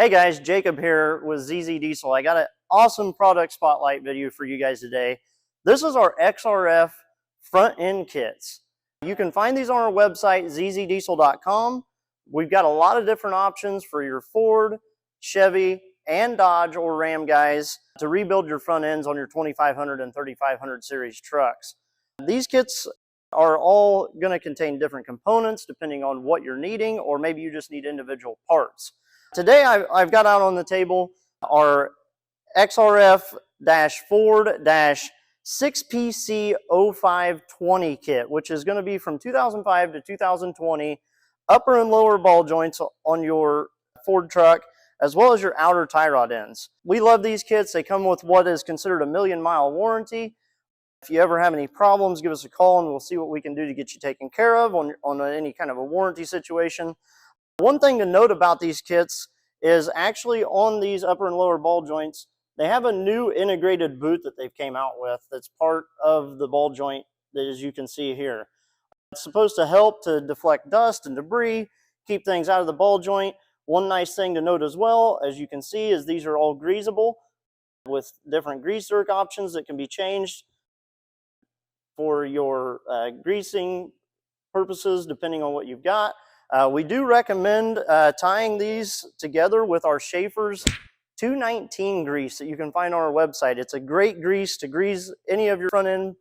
Hey guys, Jacob here with ZZ Diesel. I got an awesome product spotlight video for you guys today. This is our XRF front end kits. You can find these on our website, zzdiesel.com. We've got a lot of different options for your Ford, Chevy, and Dodge or Ram guys to rebuild your front ends on your 2500 and 3500 series trucks. These kits are all going to contain different components depending on what you're needing, or maybe you just need individual parts. Today I've got out on the table our XRF-Ford-6PC0520 kit, which is going to be from 2005 to 2020, upper and lower ball joints on your Ford truck, as well as your outer tie rod ends. We love these kits. They come with what is considered a 1,000,000-mile warranty. If you ever have any problems, give us a call and we'll see what we can do to get you taken care of on any kind of a warranty situation. One thing to note about these kits is actually on these upper and lower ball joints, they have a new integrated boot that they've came out with that's part of the ball joint, as you can see here. It's supposed to help to deflect dust and debris, keep things out of the ball joint. One nice thing to note as well, as you can see, is these are all greasable with different grease zerk options that can be changed for your greasing purposes depending on what you've got. We do recommend tying these together with our Schaefer's 219 grease that you can find on our website. It's a great grease to grease any of your front end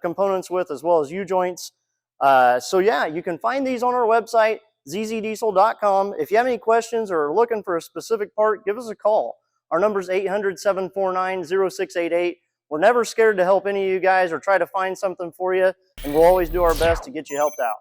components with, as well as U-joints. So yeah, you can find these on our website, zzdiesel.com. If you have any questions or are looking for a specific part, give us a call. Our number is 800-749-0688. We're never scared to help any of you guys or try to find something for you, and we'll always do our best to get you helped out.